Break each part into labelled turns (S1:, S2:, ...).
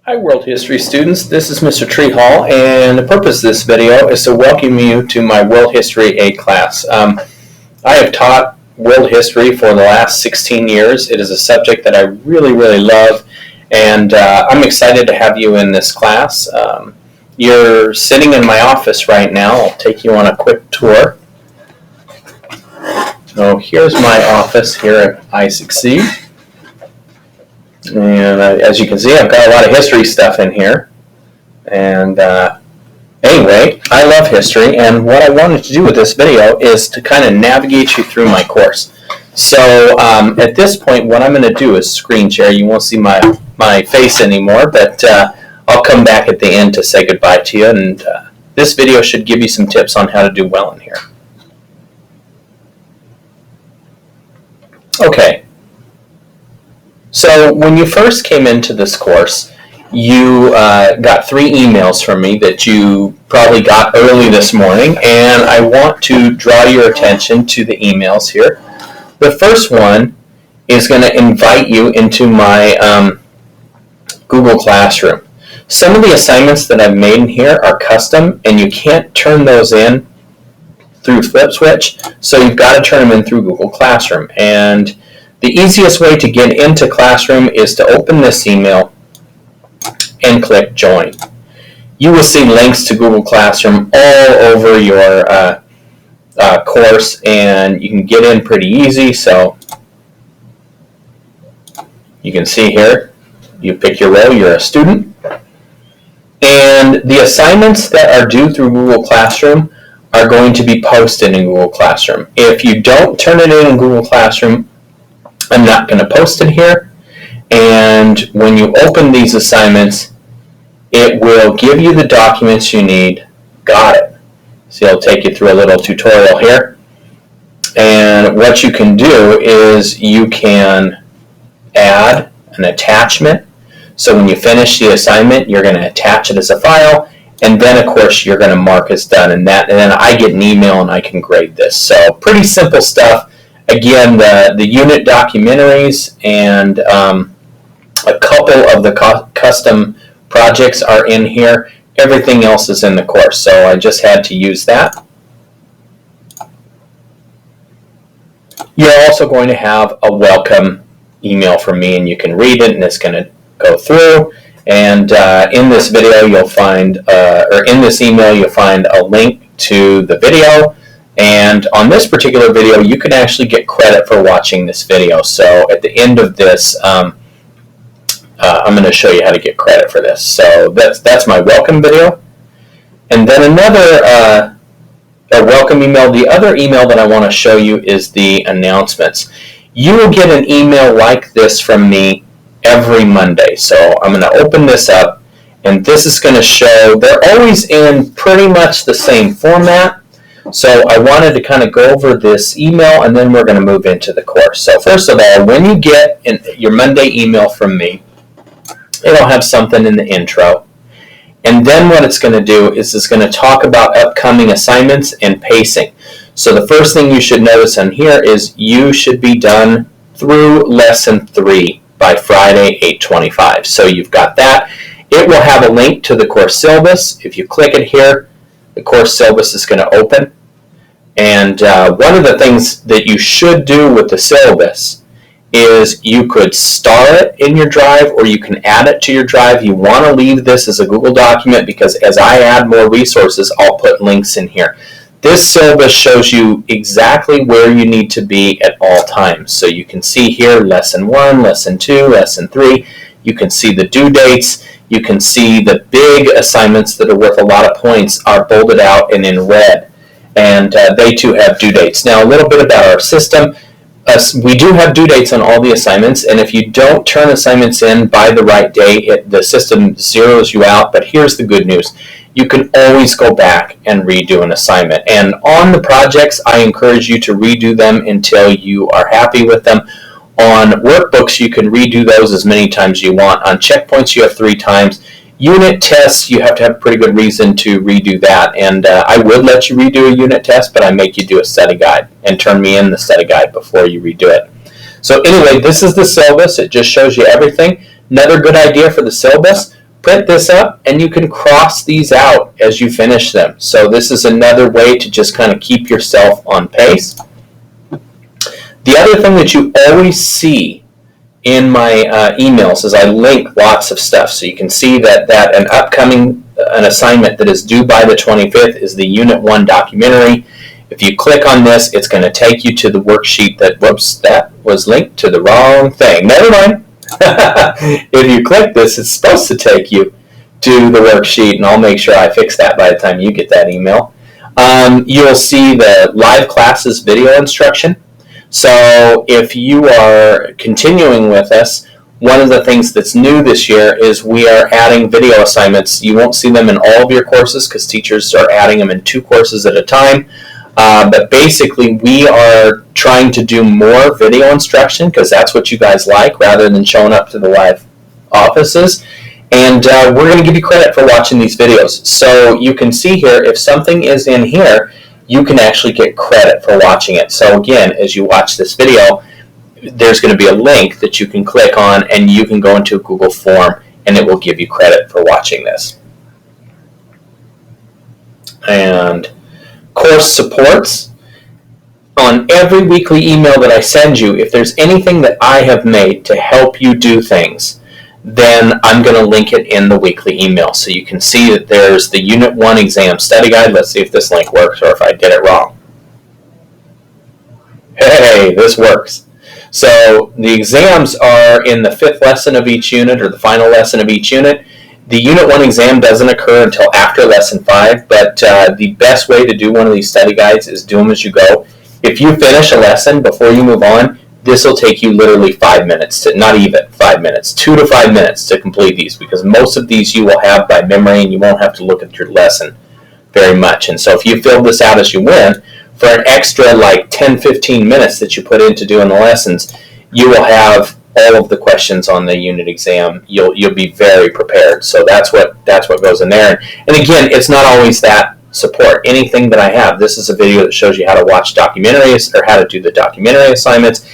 S1: Hi World History students, this is Mr. Treehall, and the purpose of this video is to welcome you to my World History A class. I have taught World History for the last 16 years. It is a subject that I really love, and I'm excited to have you in this class. You're sitting in my office right now. I'll take you on a quick tour. So here's my office here at I6C. And as you can see, I've got a lot of history stuff in here. And anyway, I love history, and what I wanted to do with this video is to kind of navigate you through my course. So at this point, what I'm going to do is screen share. You won't see my face anymore, but I'll come back at the end to say goodbye to you. And this video should give you some tips on how to do well in here. Okay. So when you first came into this course, you got 3 emails from me that you probably got early this morning, and I want to draw your attention to the emails here. The first one is going to invite you into my Google Classroom. Some of the assignments that I've made in here are custom, and you can't turn those in through FlipSwitch, so you've got to turn them in through Google Classroom. And the easiest way to get into Classroom is to open this email and click Join. You will see links to Google Classroom all over your course, and you can get in pretty easy. So you can see here, you pick your role, you're a student, and the assignments that are due through Google Classroom are going to be posted in Google Classroom. If you don't turn it in Google Classroom, I'm not going to post it here, and when you open these assignments, it will give you the documents you need. Got it. So it'll take you through a little tutorial here, and what you can do is you can add an attachment. So when you finish the assignment, you're going to attach it as a file, and then of course you're going to mark as done, and then I get an email and I can grade this. So pretty simple stuff. Again, the unit documentaries and a couple of the custom projects are in here. Everything else is in the course, so I just had to use that. You're also going to have a welcome email from me, and you can read it, and it's going to go through. And in this video, you'll find, or in this email, you'll find a link to the video. And on this particular video, you can actually get credit for watching this video. So at the end of this, I'm going to show you how to get credit for this. So that's my welcome video. And then another welcome email. The other email that I want to show you is the announcements. You will get an email like this from me every Monday. So I'm going to open this up, and this is going to show, they're always in pretty much the same format. So I wanted to kind of go over this email, and then we're going to move into the course. So first of all, when you get your Monday email from me, it'll have something in the intro. And then what it's going to do is it's going to talk about upcoming assignments and pacing. So the first thing you should notice on here is you should be done through lesson 3 by Friday, 8/25. So you've got that. It will have a link to the course syllabus. If you click it here, the course syllabus is going to open. And one of the things that you should do with the syllabus is you could star it in your drive, or you can add it to your drive. You want to leave this as a Google document, because as I add more resources, I'll put links in here. This syllabus shows you exactly where you need to be at all times. So you can see here lesson 1, lesson 2, lesson 3. You can see the due dates. You can see the big assignments that are worth a lot of points are bolded out and in red, and they too have due dates. Now, a little bit about our system. We do have due dates on all the assignments, and if you don't turn assignments in by the right day, the system zeroes you out. But here's the good news. You can always go back and redo an assignment. And on the projects, I encourage you to redo them until you are happy with them. On workbooks, you can redo those as many times as you want. On checkpoints, you have 3 times. Unit tests, you have to have a pretty good reason to redo that. And I would let you redo a unit test, but I make you do a study guide and turn me in the study guide before you redo it. So anyway, this is the syllabus. It just shows you everything. Another good idea for the syllabus, print this up, and you can cross these out as you finish them. So this is another way to just kind of keep yourself on pace. The other thing that you always see in my emails is I link lots of stuff. So you can see that an assignment that is due by the 25th is the Unit 1 documentary. If you click on this, it's going to take you to the worksheet that was linked to the wrong thing. Never mind. If you click this, it's supposed to take you to the worksheet, and I'll make sure I fix that by the time you get that email. You'll see the live classes video instruction. So if you are continuing with us, one of the things that's new this year is we are adding video assignments. You won't see them in all of your courses because teachers are adding them in 2 courses at a time. But basically, we are trying to do more video instruction because that's what you guys like rather than showing up to the live offices. And we're going to give you credit for watching these videos. So you can see here, if something is in here, you can actually get credit for watching it. So again, as you watch this video, there's going to be a link that you can click on, and you can go into a Google form, and it will give you credit for watching this. And course supports. On every weekly email that I send you, if there's anything that I have made to help you do things, then I'm going to link it in the weekly email. So you can see that there's the Unit 1 exam study guide. Let's see if this link works or if I did it wrong. Hey, this works. So the exams are in the 5th lesson of each unit, or the final lesson of each unit. The Unit 1 exam doesn't occur until after Lesson 5, but the best way to do one of these study guides is do them as you go. If you finish a lesson before you move on, this will take you literally 5 minutes, not even 5 minutes, 2 to 5 minutes to complete these, because most of these you will have by memory and you won't have to look at your lesson very much. And so if you fill this out as you went, for an extra like 10-15 minutes that you put into doing the lessons, you will have all of the questions on the unit exam. You'll be very prepared. So that's what goes in there. And again, it's not always that support. Anything that I have, this is a video that shows you how to watch documentaries or how to do the documentary assignments.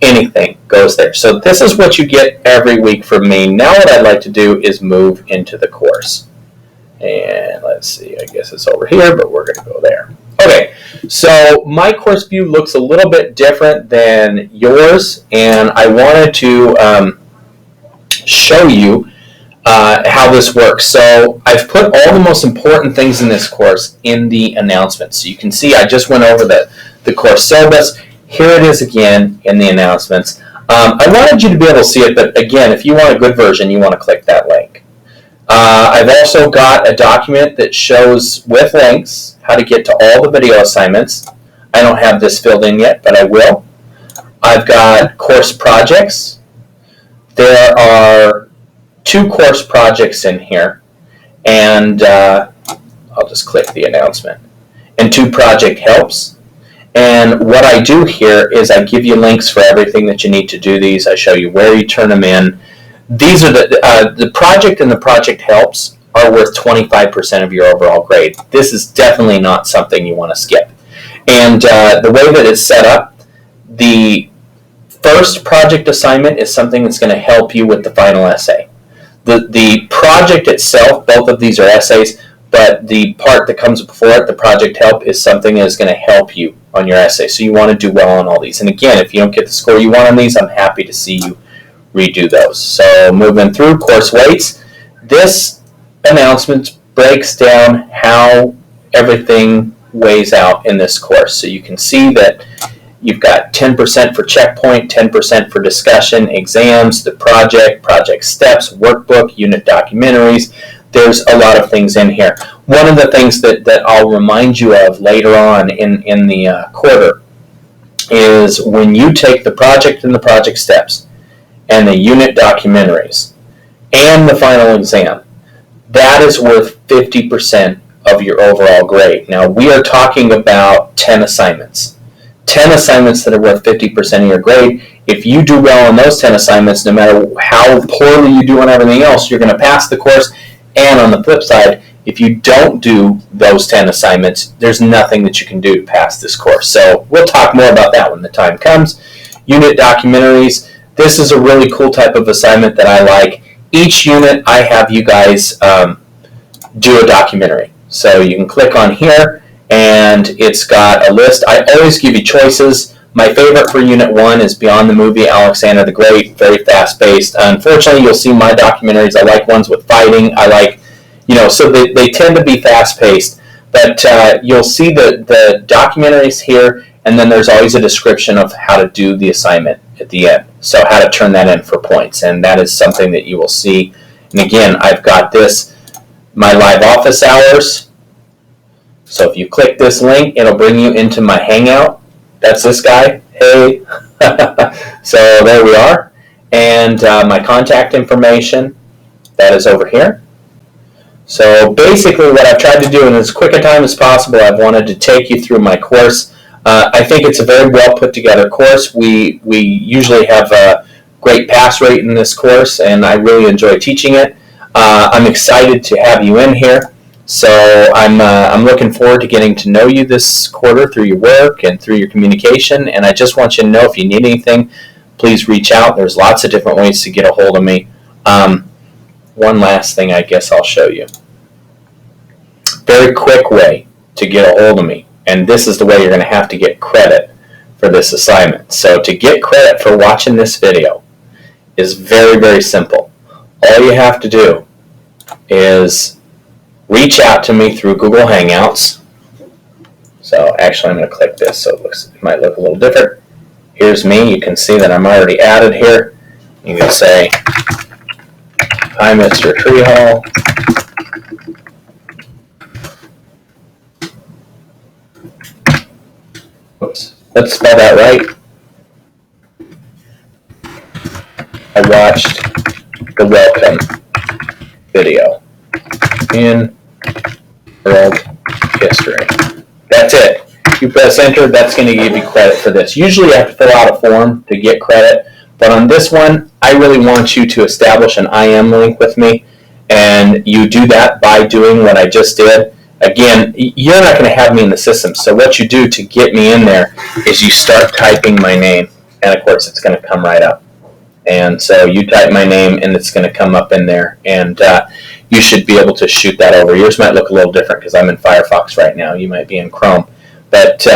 S1: Anything goes there. So this is what you get every week from me. Now what I'd like to do is move into the course. And let's see, I guess it's over here, but we're going to go there. Okay, so my course view looks a little bit different than yours, and I wanted to show you how this works. So I've put all the most important things in this course in the announcements. So you can see I just went over the course syllabus. Here it is again in the announcements. I wanted you to be able to see it, but again, if you want a good version, you want to click that link. I've also got a document that shows with links how to get to all the video assignments. I don't have this filled in yet, but I will. I've got course projects. There are 2 course projects in here, and I'll just click the announcement. And 2 project helps. And what I do here is I give you links for everything that you need to do these. I show you where you turn them in. These are the project and the project helps are worth 25% of your overall grade. This is definitely not something you want to skip. And the way that it's set up, the first project assignment is something that's going to help you with the final essay. The project itself, both of these are essays, but the part that comes before it, the project help, is something that is going to help you on your essay. So you want to do well on all these. And again, if you don't get the score you want on these, I'm happy to see you redo those. So moving through course weights, this announcement breaks down how everything weighs out in this course. So you can see that you've got 10% for checkpoint, 10% for discussion, exams, the project steps, workbook, unit documentaries. There's a lot of things in here. One of the things that I'll remind you of later on in the quarter is when you take the project and the project steps and the unit documentaries and the final exam, that is worth 50% of your overall grade. Now, we are talking about 10 assignments. 10 assignments that are worth 50% of your grade. If you do well on those 10 assignments, no matter how poorly you do on everything else, you're going to pass the course. And on the flip side, if you don't do those 10 assignments, there's nothing that you can do to pass this course. So we'll talk more about that when the time comes. Unit documentaries. This is a really cool type of assignment that I like. each unit I have you guys do a documentary. So you can click on here and it's got a list. I always give you choices. My favorite for Unit 1 is Beyond the Movie, Alexander the Great, very fast-paced. Unfortunately, you'll see my documentaries. I like ones with fighting. I like, so they tend to be fast-paced. But you'll see the documentaries here, and then there's always a description of how to do the assignment at the end. So how to turn that in for points, and that is something that you will see. And again, I've got this, my live office hours. So if you click this link, it'll bring you into my Hangout. That's this guy. Hey. So there we are. And my contact information, that is over here. So basically what I've tried to do in as quick a time as possible, I've wanted to take you through my course. I think it's a very well put together course. We usually have a great pass rate in this course, and I really enjoy teaching it. I'm excited to have you in here. So I'm looking forward to getting to know you this quarter through your work and through your communication. And I just want you to know if you need anything, please reach out. There's lots of different ways to get a hold of me. One last thing I guess I'll show you. Very quick way to get a hold of me. And this is the way you're going to have to get credit for this assignment. So to get credit for watching this video is very, very simple. All you have to do is reach out to me through Google Hangouts. So actually I'm going to click this so it might look a little different. Here's me. You can see that I'm already added here. You can say, "Hi, Mr. Treehall. Oops, let's spell that right. I watched the welcome video in world history." That's it. You press enter, that's going to give you credit for this. Usually you have to fill out a form to get credit, but on this one, I really want you to establish an IM link with me, and you do that by doing what I just did. Again, you're not going to have me in the system, so what you do to get me in there is you start typing my name, and of course it's going to come right up. And so you type my name, and it's going to come up in there, and you should be able to shoot that over. Yours might look a little different because I'm in Firefox right now. You might be in Chrome. But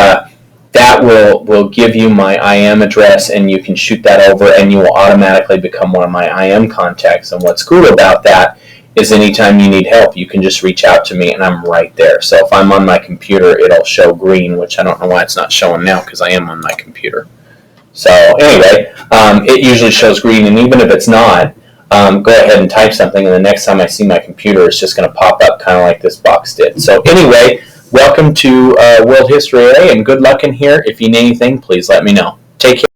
S1: that will give you my IM address, and you can shoot that over, and you will automatically become one of my IM contacts. And what's cool about that is anytime you need help, you can just reach out to me, and I'm right there. So if I'm on my computer, it'll show green, which I don't know why it's not showing now because I am on my computer. So anyway, it usually shows green, and even if it's not, go ahead and type something, and the next time I see my computer, it's just going to pop up kind of like this box did. So anyway, welcome to World History A, and good luck in here. If you need anything, please let me know. Take care.